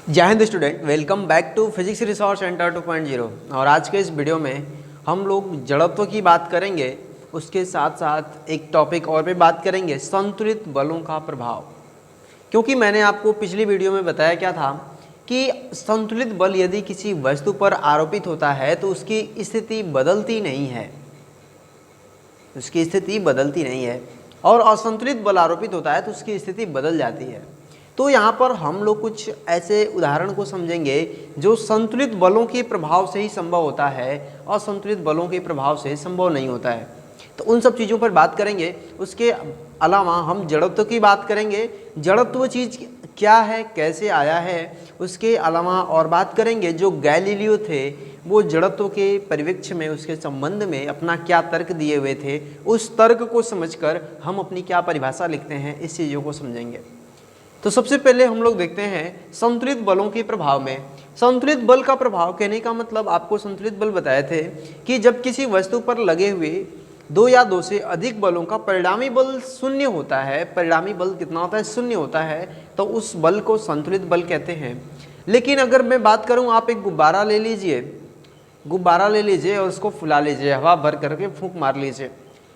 जय हिंद student, welcome back to physics resource centre 2.0। और आज के इस वीडियो में हम लोग जड़त्व की बात करेंगे। उसके साथ साथ एक टॉपिक और पे बात करेंगे, संतुलित बलों का प्रभाव। क्योंकि मैंने आपको पिछली वीडियो में बताया क्या था कि संतुलित बल यदि किसी वस्तु पर आरोपित होता है तो उसकी स्थिति बदलती नहीं है, और असंतुलित बल आरोपित होता है तो उसकी स्थिति बदल जाती है। तो यहाँ पर हम लोग कुछ ऐसे उदाहरण को समझेंगे जो संतुलित बलों के प्रभाव से ही संभव होता है, असंतुलित बलों के प्रभाव से संभव नहीं होता है। तो उन सब चीज़ों पर बात करेंगे। उसके अलावा हम जड़त्व की बात करेंगे, जड़त्व चीज़ क्या है, कैसे आया है। उसके अलावा और बात करेंगे जो गैलीलियो थे वो जड़त्व के परिप्रेक्ष्य में, उसके संबंध में अपना क्या तर्क दिए हुए थे, उस तर्क को समझकर हम अपनी क्या परिभाषा लिखते हैं, इस चीज़ों को समझेंगे। तो सबसे पहले हम लोग देखते हैं संतुलित बलों के प्रभाव में। संतुलित बल का प्रभाव कहने का मतलब आपको संतुलित बल बताए थे कि जब किसी वस्तु पर लगे हुए दो या दो से अधिक बलों का परिणामी बल शून्य होता है, परिणामी बल कितना होता है, शून्य होता है, तो उस बल को संतुलित बल कहते हैं। लेकिन अगर मैं बात करूं, आप एक गुब्बारा ले लीजिए और उसको फुला लीजिए, हवा भर करके फूंक मार लीजिए,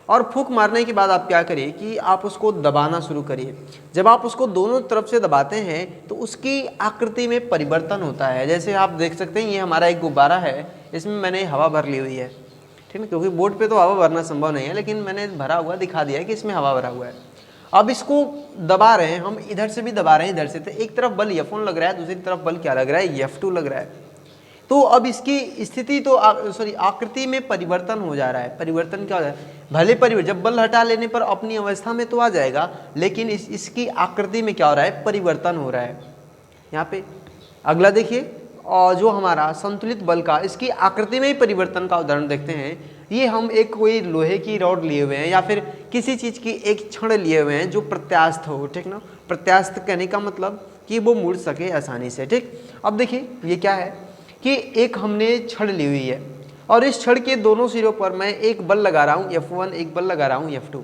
और फूंक मारने के बाद आप क्या करिए कि आप उसको दबाना शुरू करिए। जब आप उसको दोनों तरफ से दबाते हैं तो उसकी आकृति में परिवर्तन होता है। जैसे आप देख सकते हैं, ये हमारा एक गुब्बारा है, इसमें मैंने हवा भर ली हुई है, ठीक है, क्योंकि बोर्ड पे तो हवा भरना संभव नहीं है, लेकिन मैंने भरा हुआ दिखा दिया है कि इसमें हवा भरा हुआ है। अब इसको दबा रहे हैं हम, इधर से भी दबा रहे हैं, इधर से, तो एक तरफ बल F1 लग रहा है, दूसरी तरफ बल क्या लग रहा है, F2 लग रहा है। तो अब इसकी स्थिति तो आकृति में परिवर्तन हो जा रहा है। परिवर्तन क्या हो रहा है, भले जब बल हटा लेने पर अपनी अवस्था में तो आ जाएगा, लेकिन इसकी आकृति में क्या हो रहा है, परिवर्तन हो रहा है। यहाँ पे अगला देखिए, और जो हमारा संतुलित बल का, इसकी आकृति में ही परिवर्तन का उदाहरण देखते हैं। ये हम एक कोई लोहे की रॉड लिए हुए हैं या फिर किसी चीज़ की एक छड़ लिए हुए हैं जो प्रत्यास्थ हो, ठीक ना। प्रत्यास्थ कहने का मतलब कि वो मुड़ सके आसानी से, ठीक। अब देखिए ये क्या है कि एक हमने छड़ ली हुई है और इस छड़ के दोनों सिरों पर मैं एक बल लगा रहा हूँ F1, एक बल लगा रहा हूँ F2।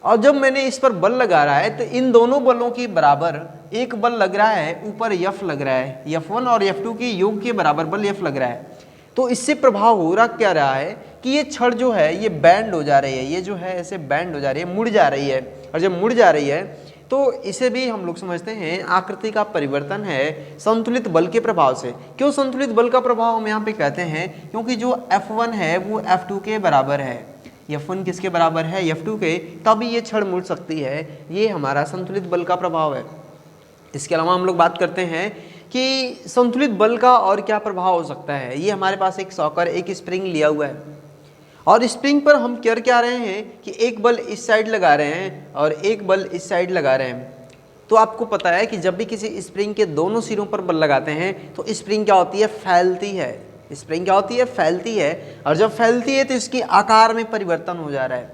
और जब मैंने इस पर बल लगा रहा है तो इन दोनों बलों के बराबर एक बल लग रहा है, ऊपर F लग रहा है, F1 और F2 के योग के बराबर बल F लग रहा है। तो इससे प्रभाव हो रहा है कि ये छड़ जो है ये बैंड हो जा रही है, ये जो है ऐसे बैंड हो जा रही है, मुड़ जा रही है। और जब मुड़ जा रही है तो इसे भी हम लोग समझते हैं आकृति का परिवर्तन है संतुलित बल के प्रभाव से। क्यों संतुलित बल का प्रभाव हम यहाँ पे कहते हैं, क्योंकि जो F1 है वो F2 के बराबर है। F1 किसके बराबर है, F2 के, तभी ये छड़ मुड़ सकती है। ये हमारा संतुलित बल का प्रभाव है। इसके अलावा हम लोग बात करते हैं कि संतुलित बल का और क्या प्रभाव हो सकता है। ये हमारे पास एक सॉकर, एक स्प्रिंग लिया हुआ है, और स्प्रिंग पर हम कर क्या रहे हैं कि एक बल इस साइड लगा रहे हैं और एक बल इस साइड लगा रहे हैं। तो आपको पता है कि जब भी किसी स्प्रिंग के दोनों सिरों पर बल लगाते हैं तो स्प्रिंग क्या होती है, फैलती है। स्प्रिंग क्या होती है, फैलती है। और जब फैलती है तो इसकी आकार में परिवर्तन हो जा रहा है,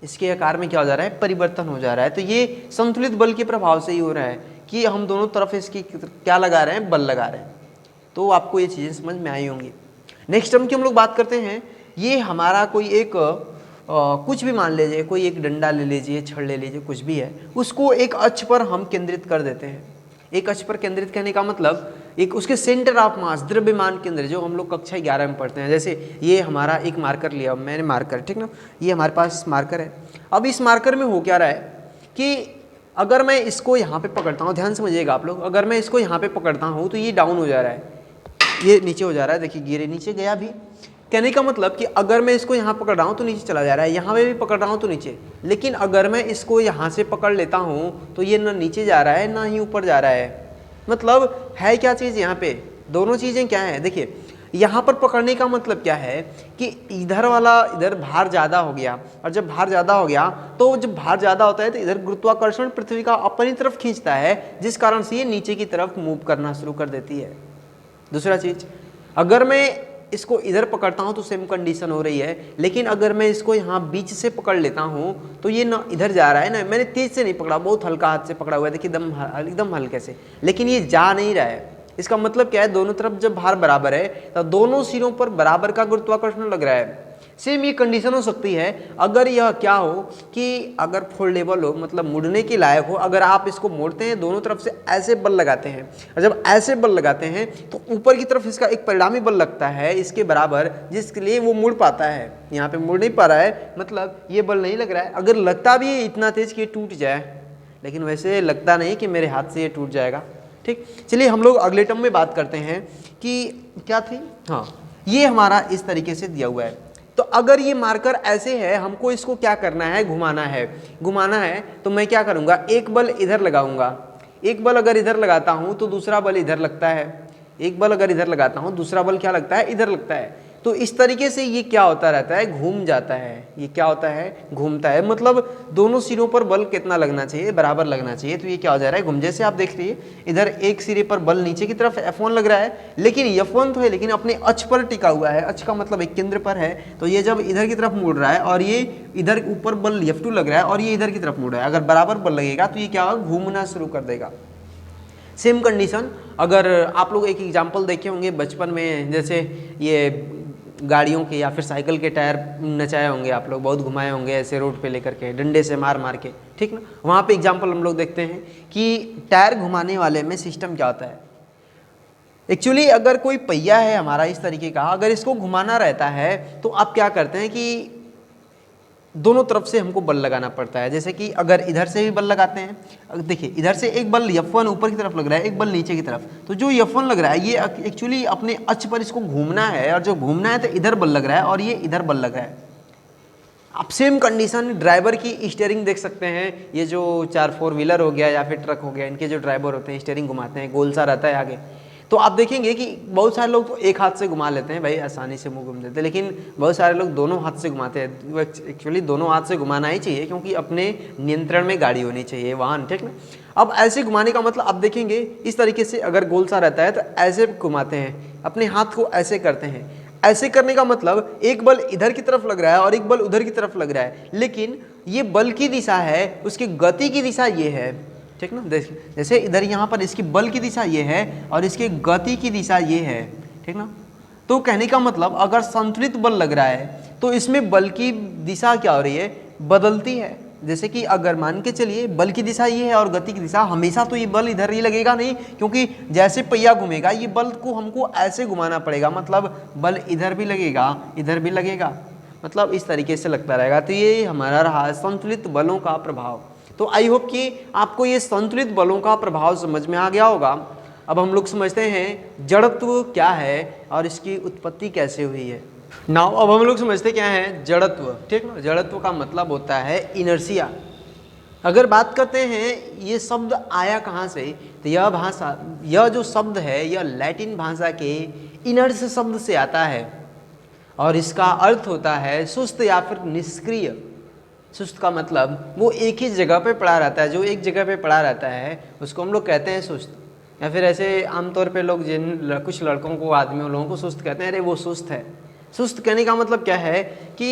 इसके आकार में क्या हो जा रहा है, परिवर्तन हो जा रहा है। तो ये संतुलित बल के प्रभाव से ही हो रहा है कि हम दोनों तरफ इसकी क्या लगा रहे हैं, बल लगा रहे हैं। तो आपको ये चीज़ें समझ में आई होंगी। नेक्स्ट टर्म की हम लोग बात करते हैं। ये हमारा कोई एक कुछ भी मान लीजिए, कोई एक डंडा ले लीजिए, छड़ ले लीजिए, कुछ भी है, उसको एक अक्ष पर हम केंद्रित कर देते हैं। एक अक्ष पर केंद्रित करने का मतलब एक उसके सेंटर ऑफ मास, द्रव्यमान केंद्र, जो हम लोग कक्षा 11 में पढ़ते हैं। जैसे ये हमारा एक मार्कर लिया, मैंने मार्कर, ठीक ना, ये हमारे पास मार्कर है। अब इस मार्कर में हो क्या रहा है कि अगर मैं इसको यहाँ पे पकड़ता हूँ, ध्यान समझिएगा आप लोग, अगर मैं इसको यहाँ पे पकड़ता हूँ तो ये डाउन हो जा रहा है, ये नीचे हो जा रहा है। देखिए गिरे, नीचे गया भी। कहने का मतलब कि अगर मैं इसको यहाँ पकड़ रहा हूँ तो नीचे चला जा रहा है, यहाँ पे भी पकड़ रहा हूँ तो नीचे। लेकिन अगर मैं इसको यहाँ से पकड़ लेता हूँ तो ये ना नीचे जा रहा है ना ही ऊपर जा रहा है। मतलब है क्या चीज़ यहाँ पे, दोनों चीज़ें क्या हैं। देखिए यहाँ पर पकड़ने का मतलब क्या है कि इधर वाला, इधर भार ज़्यादा हो गया, और जब भार ज़्यादा हो गया तो जब भार ज़्यादा होता है तो इधर गुरुत्वाकर्षण पृथ्वी का अपनी तरफ खींचता है, जिस कारण से ये नीचे की तरफ मूव करना शुरू कर देती है। दूसरा चीज़, अगर मैं इसको इधर पकड़ता हूँ तो सेम कंडीशन हो रही है, लेकिन अगर मैं इसको यहाँ बीच से पकड़ लेता हूँ तो ये ना इधर जा रहा है ना, मैंने तेज से नहीं पकड़ा, बहुत हल्का हाथ से पकड़ा हुआ है, देखिए एकदम हल्के से, लेकिन ये जा नहीं रहा है। इसका मतलब क्या है, दोनों तरफ जब भार बराबर है तो दोनों सिरों पर बराबर का गुरुत्वाकर्षण लग रहा है। सेम ये कंडीशन हो सकती है अगर यह क्या हो कि अगर फोल्डेबल हो, मतलब मुड़ने के लायक हो, अगर आप इसको मोड़ते हैं दोनों तरफ से ऐसे बल लगाते हैं, और जब ऐसे बल लगाते हैं तो ऊपर की तरफ इसका एक परिणामी बल लगता है इसके बराबर, जिसके लिए वो मुड़ पाता है। यहाँ पे मुड़ नहीं पा रहा है, मतलब ये बल नहीं लग रहा है। अगर लगता भी है इतना तेज कि ये टूट जाए, लेकिन वैसे लगता नहीं कि मेरे हाथ से ये टूट जाएगा। ठीक, चलिए हम लोग अगले टर्म में बात करते हैं कि क्या थी, हाँ, ये हमारा इस तरीके से दिया हुआ है। तो अगर ये मार्कर ऐसे है, हमको इसको क्या करना है, घुमाना है। घुमाना है तो मैं क्या करूँगा, एक बल इधर लगाऊंगा, एक बल अगर इधर लगाता हूँ तो दूसरा बल इधर लगता है, एक बल अगर इधर लगाता हूँ दूसरा बल क्या लगता है, इधर लगता है। तो इस तरीके से ये क्या होता रहता है, घूम जाता है। ये क्या होता है, घूमता है। मतलब दोनों सिरों पर बल कितना लगना चाहिए, बराबर लगना चाहिए। तो ये क्या हो जा रहा है, घूम। जैसे आप देख रही है इधर एक सिरे पर बल नीचे की तरफ F1 लग रहा है, लेकिन F1 तो है लेकिन अपने अक्ष पर टिका हुआ है। अक्ष का मतलब एक केंद्र पर है। तो ये जब इधर की तरफ मुड़ रहा है और ये इधर ऊपर बल F2 लग रहा है और ये इधर की तरफ मुड़ रहा है, अगर बराबर बल लगेगा तो ये क्या होगा, घूमना शुरू कर देगा। सेम कंडीशन अगर आप लोग एक एग्जाम्पल देखे होंगे बचपन में, जैसे ये गाड़ियों के या फिर साइकिल के टायर नचाए होंगे आप लोग, बहुत घुमाए होंगे ऐसे रोड पे लेकर के डंडे से मार मार के, ठीक ना। वहाँ पे एग्जाम्पल हम लोग देखते हैं कि टायर घुमाने वाले में सिस्टम क्या होता है। एक्चुअली अगर कोई पहिया है हमारा इस तरीके का, अगर इसको घुमाना रहता है तो आप क्या करते हैं कि दोनों तरफ से हमको बल लगाना पड़ता है। जैसे कि अगर इधर से भी बल लगाते हैं, देखिए इधर से एक बल F1 ऊपर की तरफ लग रहा है, एक बल नीचे की तरफ। तो जो F1 लग रहा है ये एक्चुअली अपने अक्ष पर इसको घूमना है, और जो घूमना है तो इधर बल लग रहा है और ये इधर बल लग रहा है। आप सेम कंडीशन ड्राइवर की स्टीयरिंग देख सकते हैं। ये जो 4 व्हीलर हो गया या फिर ट्रक हो गया, इनके जो ड्राइवर होते हैं स्टीयरिंग घुमाते हैं, गोल सा रहता है आगे। तो आप देखेंगे कि बहुत सारे लोग तो एक हाथ से घुमा लेते हैं, भाई आसानी से मुंह घूम देते हैं, लेकिन बहुत सारे लोग दोनों हाथ से घुमाते हैं। एक्चुअली दोनों हाथ से घुमाना ही चाहिए, क्योंकि अपने नियंत्रण में गाड़ी होनी चाहिए, वाहन, ठीक ना। अब ऐसे घुमाने का मतलब आप देखेंगे इस तरीके से अगर गोल सा रहता है तो ऐसे घुमाते हैं, अपने हाथ को ऐसे करते हैं। ऐसे करने का मतलब एक बल इधर की तरफ लग रहा है और एक बल उधर की तरफ लग रहा है, लेकिन ये बल की दिशा है, उसकी गति की दिशा ये है, ठीक ना। जैसे इधर यहाँ पर इसकी बल की दिशा ये है और इसकी गति की दिशा ये है, ठीक ना। तो कहने का मतलब अगर संतुलित बल लग रहा है तो इसमें बल की दिशा क्या हो रही है, बदलती है। जैसे कि अगर मान के चलिए बल की दिशा ये है और गति की दिशा, हमेशा तो ये बल इधर ही लगेगा नहीं, क्योंकि जैसे पहिया घूमेगा ये बल को हमको ऐसे घुमाना पड़ेगा, मतलब बल इधर भी लगेगा इधर भी लगेगा, मतलब इस तरीके से लगता रहेगा। तो ये हमारा रहा संतुलित बलों का प्रभाव। तो आई होप कि आपको ये संतुलित बलों का प्रभाव समझ में आ गया होगा। अब हम लोग समझते हैं जड़त्व क्या है और इसकी उत्पत्ति कैसे हुई है। नाउ अब हम लोग समझते क्या है जड़त्व, ठीक ना। जड़त्व का मतलब होता है इनर्शिया। अगर बात करते हैं ये शब्द आया कहाँ से, तो यह जो शब्द है यह लैटिन भाषा के इनर्स शब्द से आता है और इसका अर्थ होता है सुस्त या फिर निष्क्रिय। सुस्त का मतलब वो एक ही जगह पे पड़ा रहता है, जो एक जगह पे पड़ा रहता है उसको हम लोग कहते हैं सुस्त। या फिर ऐसे आमतौर पे लोग कुछ लड़कों को, आदमियों लोगों को सुस्त कहते हैं, अरे वो सुस्त है। सुस्त कहने का मतलब क्या है कि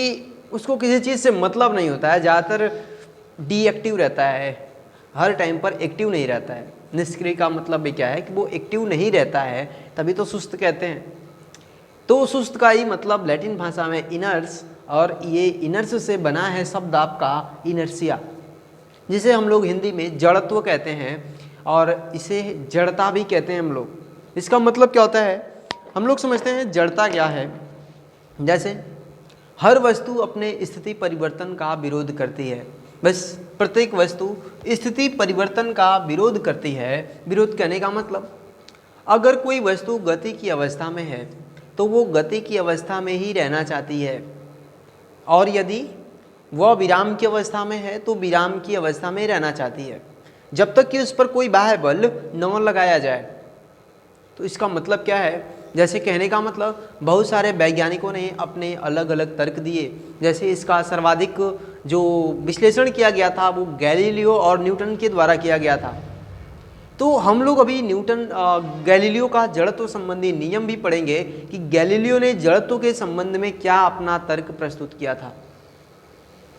उसको किसी चीज़ से मतलब नहीं होता है, ज़्यादातर डीएक्टिव रहता है, हर टाइम पर एक्टिव नहीं रहता है। निष्क्रिय का मतलब भी क्या है कि वो एक्टिव नहीं रहता है, तभी तो सुस्त कहते हैं। तो सुस्त का ही मतलब लैटिन भाषा में इनर्स, और ये इनर्स से बना है शब्द आपका इनर्शिया, जिसे हम लोग हिंदी में जड़त्व कहते हैं और इसे जड़ता भी कहते हैं हम लोग। इसका मतलब क्या होता है, हम लोग समझते हैं जड़ता क्या है। जैसे हर वस्तु अपने स्थिति परिवर्तन का विरोध करती है, बस प्रत्येक वस्तु स्थिति परिवर्तन का विरोध करती है। विरोध करने का मतलब अगर कोई वस्तु गति की अवस्था में है तो वो गति की अवस्था में ही रहना चाहती है, और यदि वह विराम की अवस्था में है तो विराम की अवस्था में रहना चाहती है, जब तक कि उस पर कोई बाह्य बल न लगाया जाए। तो इसका मतलब क्या है, जैसे कहने का मतलब बहुत सारे वैज्ञानिकों ने अपने अलग अलग तर्क दिए। जैसे इसका सर्वाधिक जो विश्लेषण किया गया था वो गैलीलियो और न्यूटन के द्वारा किया गया था। तो हम लोग अभी गैलीलियो का जड़त्व संबंधी नियम भी पढ़ेंगे कि गैलीलियो ने जड़त्व के संबंध में क्या अपना तर्क प्रस्तुत किया था।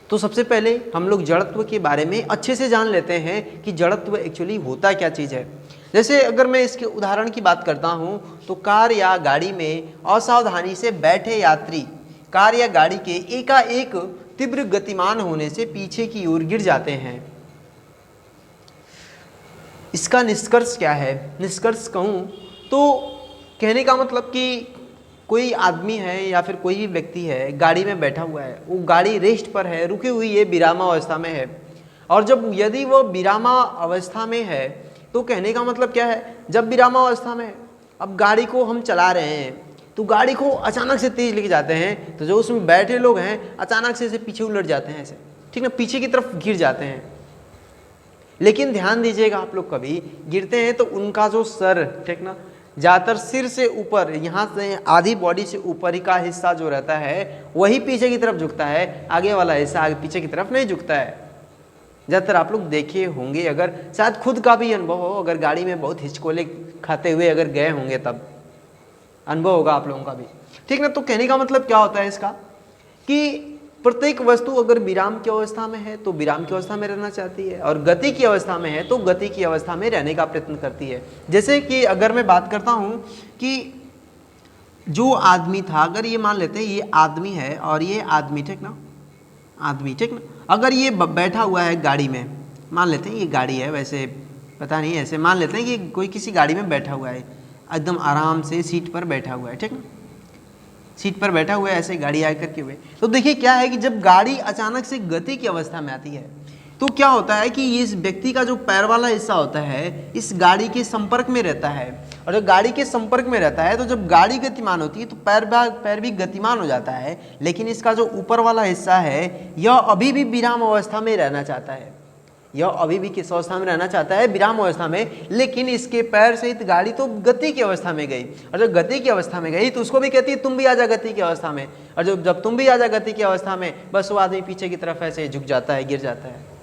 तो सबसे पहले हम लोग जड़त्व के बारे में अच्छे से जान लेते हैं कि जड़त्व एक्चुअली होता क्या चीज़ है। जैसे अगर मैं इसके उदाहरण की बात करता हूँ तो कार या गाड़ी में असावधानी से बैठे यात्री कार या गाड़ी के एकाएक तीव्र गतिमान होने से पीछे की ओर गिर जाते हैं। इसका निष्कर्ष क्या है? निष्कर्ष कहूँ तो कहने का मतलब कि कोई आदमी है या फिर कोई भी व्यक्ति है, गाड़ी में बैठा हुआ है, वो गाड़ी रेस्ट पर है, रुकी हुई है, विरामावस्था में है। और जब यदि वो विरामावस्था में है तो कहने का मतलब क्या है? जब विरामावस्था में है, अब गाड़ी को हम चला रहे हैं तो गाड़ी को अचानक से तेज लेके जाते हैं, तो जो उसमें बैठे लोग हैं अचानक से पीछे उलट जाते हैं ऐसे, ठीक ना, पीछे की तरफ गिर जाते हैं। लेकिन ध्यान दीजिएगा, आप लोग कभी गिरते हैं तो उनका जो सर, ठीक ना, ज़्यादातर सिर से ऊपर, यहाँ से आधी बॉडी से ऊपर ही का हिस्सा जो रहता है वही पीछे की तरफ झुकता है, आगे वाला हिस्सा आगे पीछे की तरफ नहीं झुकता है। ज़्यादातर आप लोग देखे होंगे, अगर शायद खुद का भी अनुभव हो, अगर गाड़ी में बहुत हिचकोले खाते हुए अगर गए होंगे तब अनुभव होगा आप लोगों का भी, ठीक ना। तो कहने का मतलब क्या होता है इसका कि प्रत्येक वस्तु अगर विराम की अवस्था में है तो विराम की अवस्था में रहना चाहती है, और गति की अवस्था में है तो गति की अवस्था में रहने का प्रयत्न करती है। जैसे कि अगर मैं बात करता हूँ कि जो आदमी था, अगर ये मान लेते हैं ये आदमी है और ये आदमी, ठीक ना, आदमी, ठीक ना, अगर ये बैठा हुआ है गाड़ी में, मान लेते हैं ये गाड़ी है, वैसे पता नहीं, ऐसे मान लेते हैं कि कोई किसी गाड़ी में बैठा हुआ है, एकदम आराम से सीट पर बैठा हुआ है, ठीक ना, सीट पर बैठा हुआ है, ऐसे गाड़ी आकर के हुए। तो देखिए क्या है कि जब गाड़ी अचानक से गति की अवस्था में आती है तो क्या होता है कि इस व्यक्ति का जो पैर वाला हिस्सा होता है इस गाड़ी के संपर्क में रहता है, और जब गाड़ी के संपर्क में रहता है तो जब गाड़ी गतिमान होती है तो पैर भी गतिमान हो जाता है। लेकिन इसका जो ऊपर वाला हिस्सा है यह अभी भी विराम अवस्था में रहना चाहता है, यह अभी भी किस अवस्था में रहना चाहता है? विराम अवस्था में। लेकिन इसके पैर सहित गाड़ी तो गति की अवस्था में गई, और जब गति की अवस्था में गई तो उसको भी कहती है तुम भी आ जा गति की अवस्था में, और जब तुम भी आ जा गति की अवस्था में, बस वो आदमी पीछे की तरफ ऐसे झुक जाता है, गिर जाता है।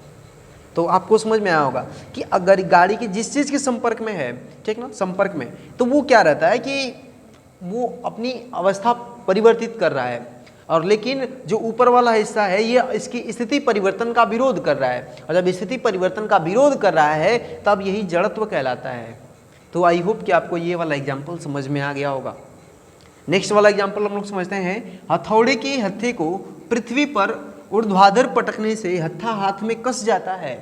तो आपको समझ में आया होगा कि अगर गाड़ी की जिस चीज़ के संपर्क में है, ठीक ना, संपर्क में, तो वो क्या रहता है कि वो अपनी अवस्था परिवर्तित कर रहा है, और लेकिन जो ऊपर वाला हिस्सा है ये इसकी स्थिति परिवर्तन का विरोध कर रहा है, और जब स्थिति परिवर्तन का विरोध कर रहा है तब यही जड़त्व कहलाता है। तो आई होप कि आपको ये वाला एग्जाम्पल समझ में आ गया होगा। नेक्स्ट वाला एग्जाम्पल हम लोग समझते हैं, हथौड़े के हत्थे को पृथ्वी पर ऊर्ध्वाधर पटकने से हत्था हाथ में कस जाता है।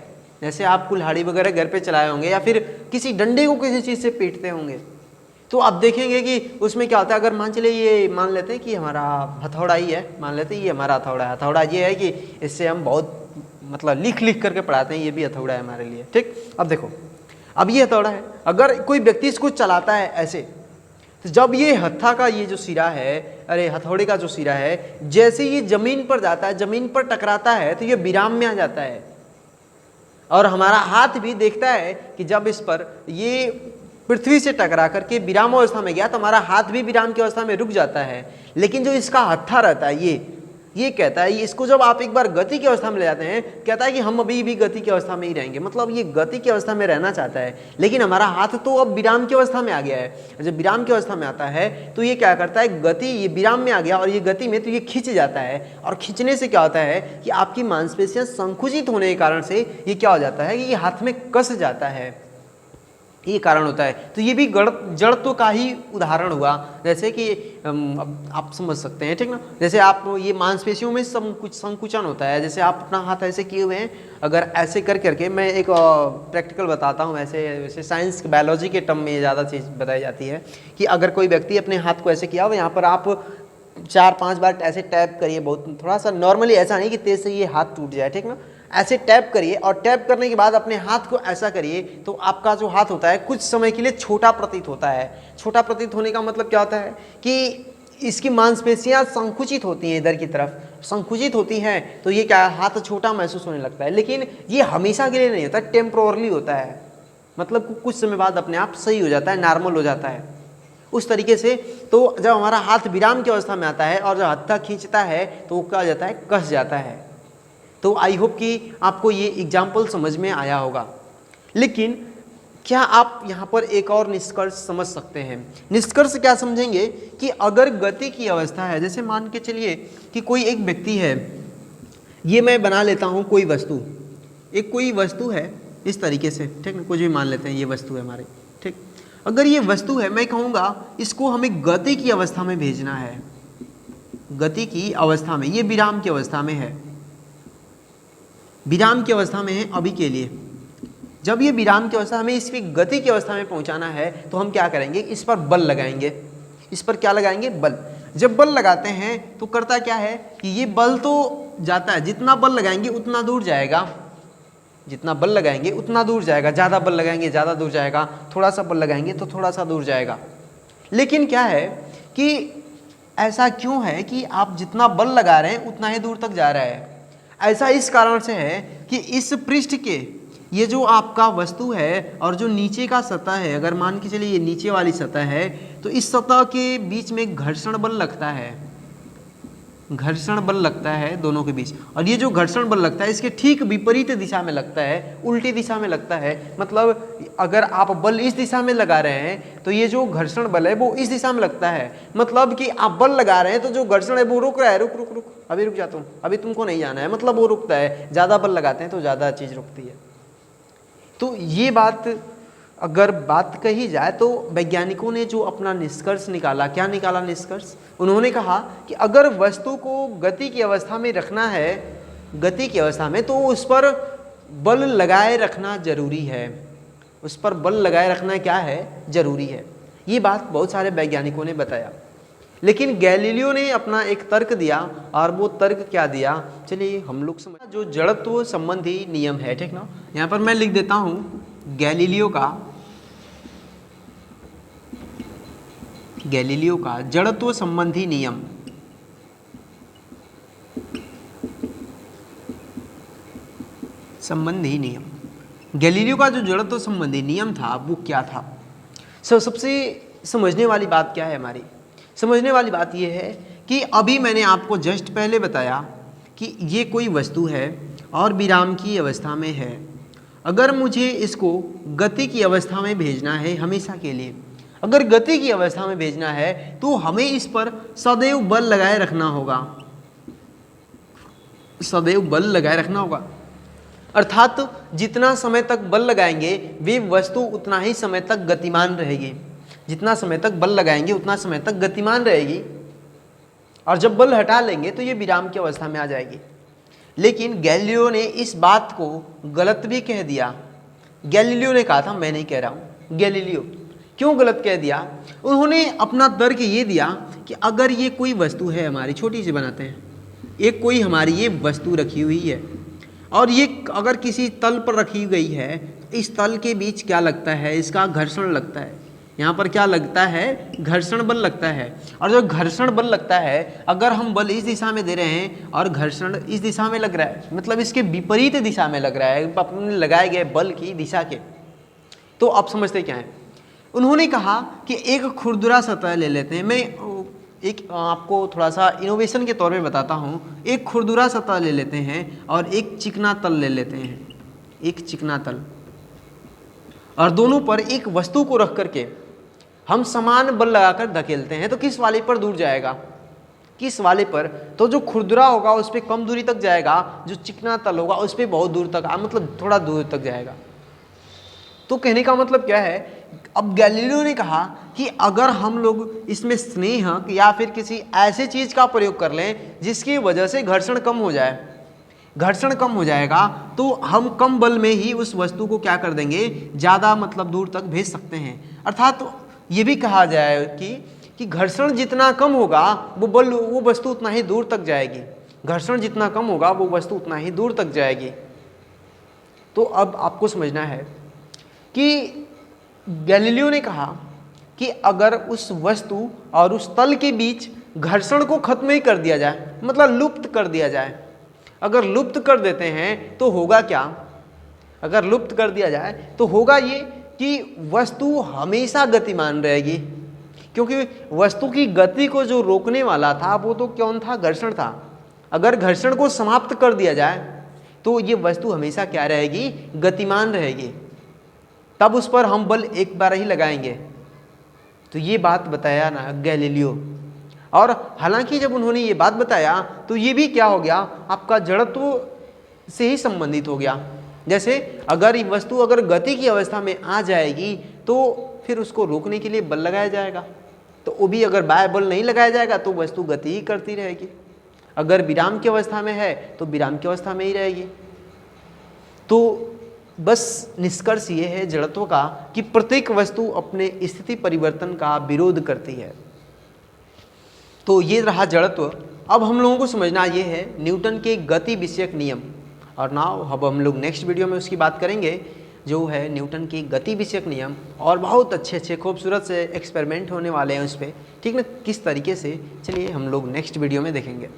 जैसे आप कुल्हाड़ी वगैरह घर पे चलाए होंगे या फिर किसी डंडे को किसी चीज़ से पीटते होंगे, तो आप देखेंगे कि उसमें क्या होता है। अगर मान चलिए ये मान लेते हैं कि हमारा हथौड़ा ही है, मान लेते हैं ये हमारा हथौड़ा है। हथौड़ा ये है कि इससे हम बहुत मतलब लिख करके पढ़ाते हैं, ये भी हथौड़ा है हमारे लिए, ठीक। अब देखो, अब ये हथौड़ा है, अगर कोई व्यक्ति इसको चलाता है ऐसे, तो जब ये हत्था का ये जो सिरा है, अरे हथौड़े का जो सिरा है, जैसे ये जमीन पर जाता है, जमीन पर टकराता है तो ये विराम में आ जाता है। और हमारा हाथ भी देखता है कि जब इस पर ये पृथ्वी से टकरा करके विराम अवस्था में गया तो हमारा हाथ भी विराम की अवस्था में रुक जाता है। लेकिन जो इसका हत्था रहता है ये कहता है, इसको जब आप एक बार गति की अवस्था में ले जाते हैं, कहता है कि हम अभी भी गति की अवस्था में ही रहेंगे। मतलब ये गति की अवस्था में रहना चाहता है, लेकिन हमारा हाथ तो अब विराम की अवस्था में आ गया है। जब विराम की अवस्था में आता है तो ये क्या करता है, गति, ये विराम में आ गया और ये गति में, तो ये खिंच जाता है। और खिंचने से क्या होता है कि आपकी मांसपेशियां संकुचित होने के कारण से ये क्या हो जाता है कि ये हाथ में कस जाता है, ये कारण होता है। तो ये भी जड़त्व का ही उदाहरण हुआ। जैसे कि अब आप समझ सकते हैं, ठीक ना, जैसे आप ये मांसपेशियों में कुछ संकुचन होता है। जैसे आप अपना हाथ ऐसे किए हुए हैं, अगर ऐसे कर करके, मैं एक प्रैक्टिकल बताता हूँ, वैसे साइंस बायोलॉजी के टर्म में ज़्यादा चीज़ बताई जाती है कि अगर कोई व्यक्ति अपने हाथ को ऐसे किया हो, यहाँ पर आप 4-5 बार ऐसे टैप करिए, बहुत थोड़ा सा नॉर्मली, ऐसा नहीं कि तेज से ये हाथ टूट जाए, ठीक ना, ऐसे टैप करिए। और टैप करने के बाद अपने हाथ को ऐसा करिए तो आपका जो हाथ होता है कुछ समय के लिए छोटा प्रतीत होता है। छोटा प्रतीत होने का मतलब क्या होता है कि इसकी मांसपेशियां संकुचित होती हैं, इधर की तरफ संकुचित होती हैं, तो ये क्या, हाथ छोटा महसूस होने लगता है। लेकिन ये हमेशा के लिए नहीं होता, टेम्पोरली होता है, मतलब कुछ समय बाद अपने आप सही हो जाता है, नॉर्मल हो जाता है उस तरीके से। तो जब हमारा हाथ विराम की अवस्था में आता है और जब हत्था खींचता है तो वो क्या हो जाता है, कस जाता है। तो आई होप कि आपको ये एग्जाम्पल समझ में आया होगा। लेकिन क्या आप यहाँ पर एक और निष्कर्ष समझ सकते हैं? निष्कर्ष क्या समझेंगे कि अगर गति की अवस्था है, जैसे मान के चलिए कि कोई एक व्यक्ति है, ये मैं बना लेता हूँ कोई वस्तु, एक कोई वस्तु है इस तरीके से, ठीक ना, कुछ भी मान लेते हैं, ये वस्तु है हमारी, ठीक। अगर ये वस्तु है, मैं कहूँगा इसको हमें गति की अवस्था में भेजना है, गति की अवस्था में, ये विराम की अवस्था में है, विराम की अवस्था में है अभी के लिए। जब ये विराम की अवस्था, हमें इसकी गति की अवस्था में पहुंचाना है तो हम क्या करेंगे, इस पर बल लगाएंगे। इस पर क्या लगाएंगे, बल। जब बल लगाते हैं तो करता क्या है कि ये बल तो जाता है, जितना बल लगाएंगे उतना दूर जाएगा, जितना बल लगाएंगे उतना दूर जाएगा, ज़्यादा बल लगाएंगे ज़्यादा दूर जाएगा, थोड़ा सा बल लगाएंगे तो थोड़ा सा दूर जाएगा। लेकिन क्या है कि ऐसा क्यों है कि आप जितना बल लगा रहे हैं उतना ही दूर तक जा रहा है। ऐसा इस कारण से है कि इस पृष्ठ के ये जो आपका वस्तु है और जो नीचे का सतह है, अगर मान के चलिए ये नीचे वाली सतह है तो इस सतह के बीच में घर्षण बल लगता है, घर्षण बल लगता है दोनों के बीच। और ये जो घर्षण बल लगता है इसके ठीक विपरीत दिशा में लगता है, उल्टी दिशा में लगता है। मतलब अगर आप बल इस दिशा में लगा रहे हैं तो ये जो घर्षण बल है वो इस दिशा में लगता है। मतलब कि आप बल लगा रहे हैं तो जो घर्षण है वो रुक रहा है, रुक रुक रुक, अभी रुक जाता हूँ, अभी तुमको नहीं जाना है, मतलब वो रुकता है। ज़्यादा बल लगाते हैं तो ज़्यादा चीज़ रुकती है। तो ये बात अगर बात कही जाए तो वैज्ञानिकों ने जो अपना निष्कर्ष निकाला, क्या निकाला निष्कर्ष, उन्होंने कहा कि अगर वस्तु को गति की अवस्था में रखना है, गति की अवस्था में, तो उस पर बल लगाए रखना जरूरी है। उस पर बल लगाए रखना क्या है, जरूरी है। ये बात बहुत सारे वैज्ञानिकों ने बताया। लेकिन गैलीलियो ने अपना एक तर्क दिया, और वो तर्क क्या दिया, चलिए हम लोग समझ। जो जड़त्व संबंधी नियम है, ठीक ना, यहाँ पर मैं लिख देता हूँ गैलीलियो का जड़त्व संबंधी नियम। गैलीलियो का जो जड़त्व संबंधी नियम था वो क्या था। सबसे समझने वाली बात क्या है, हमारी समझने वाली बात ये है कि अभी मैंने आपको जस्ट पहले बताया कि ये कोई वस्तु है और विराम की अवस्था में है। अगर मुझे इसको गति की अवस्था में भेजना है हमेशा के लिए, अगर गति की अवस्था में भेजना है तो हमें इस पर सदैव बल लगाए रखना होगा, सदैव बल लगाए रखना होगा। अर्थात जितना समय तक बल लगाएंगे वे वस्तु उतना ही समय तक गतिमान रहेगी, जितना समय तक बल लगाएंगे उतना समय तक गतिमान रहेगी, और जब बल हटा लेंगे तो ये विराम की अवस्था में आ जाएगी। लेकिन गैलीलियो ने इस बात को गलत भी कह दिया। गैलीलियो ने कहा था, मैं नहीं कह रहा हूँ, गैलीलियो क्यों गलत कह दिया, उन्होंने अपना तर्क ये दिया कि अगर ये कोई वस्तु है हमारी, छोटी सी बनाते हैं, एक कोई हमारी ये वस्तु रखी हुई है और ये अगर किसी तल पर रखी गई है, इस तल के बीच क्या लगता है, इसका घर्षण लगता है। यहाँ पर क्या लगता है, घर्षण बल लगता है। और जो घर्षण बल लगता है, अगर हम बल इस दिशा में दे रहे हैं और घर्षण इस दिशा में लग रहा है, मतलब इसके विपरीत दिशा में लग रहा है अपने लगाए गए बल की दिशा के, तो आप समझते क्या है। उन्होंने कहा कि एक खुरदुरा सतह ले लेते हैं। मैं एक आपको थोड़ा सा इनोवेशन के तौर पे बताता हूँ। एक खुरदुरा सतह ले लेते हैं और एक चिकना तल ले लेते हैं, एक चिकना तल, और दोनों पर एक वस्तु को रख करके हम समान बल लगाकर धकेलते हैं, तो किस वाले पर दूर जाएगा, किस वाले पर, तो जो खुरदुरा होगा उस पर कम दूरी तक जाएगा, जो चिकना तल होगा उस पर बहुत दूर तक, मतलब थोड़ा दूर तक जाएगा। तो कहने का मतलब क्या है, अब गैलीलियो ने कहा कि अगर हम लोग इसमें स्नेह या फिर किसी ऐसे चीज का प्रयोग कर लें जिसकी वजह से घर्षण कम हो जाए, घर्षण कम हो जाएगा, तो हम कम बल में ही उस वस्तु को क्या कर देंगे, ज़्यादा मतलब दूर तक भेज सकते हैं। अर्थात तो ये भी कहा जाए कि घर्षण जितना कम होगा वो वस्तु उतना ही दूर तक जाएगी, घर्षण जितना कम होगा वो वस्तु उतना ही दूर तक जाएगी। तो अब आपको समझना है कि गैलीलियो ने कहा कि अगर उस वस्तु और उस तल के बीच घर्षण को खत्म ही कर दिया जाए, मतलब लुप्त कर दिया जाए, अगर लुप्त कर देते हैं तो होगा क्या, अगर लुप्त कर दिया जाए तो होगा ये कि वस्तु हमेशा गतिमान रहेगी, क्योंकि वस्तु की गति को जो रोकने वाला था वो तो कौन था, घर्षण था। अगर घर्षण को समाप्त कर दिया जाए तो ये वस्तु हमेशा क्या रहेगी, गतिमान रहेगी, तब उस पर हम बल एक बार ही लगाएंगे। तो ये बात बताया ना गैलीलियो। और हालांकि जब उन्होंने ये बात बताया तो ये भी क्या हो गया, आपका जड़त्व से ही संबंधित हो गया। जैसे अगर ये वस्तु अगर गति की अवस्था में आ जाएगी तो फिर उसको रोकने के लिए बल लगाया जाएगा, तो वो भी अगर बाह्य बल नहीं लगाया जाएगा तो वस्तु गति ही करती रहेगी। अगर विराम की अवस्था में है तो विराम की अवस्था में ही रहेगी। तो बस निष्कर्ष ये है जड़त्व का कि प्रत्येक वस्तु अपने स्थिति परिवर्तन का विरोध करती है। तो ये रहा जड़त्व। अब हम लोगों को समझना ये है न्यूटन के गति विषयक नियम, और नाउ अब हम लोग नेक्स्ट वीडियो में उसकी बात करेंगे जो है न्यूटन की गति विषयक नियम, और बहुत अच्छे खूबसूरत से एक्सपेरिमेंट होने वाले हैं उस पर, ठीक ना, किस तरीके से। चलिए हम लोग नेक्स्ट वीडियो में देखेंगे।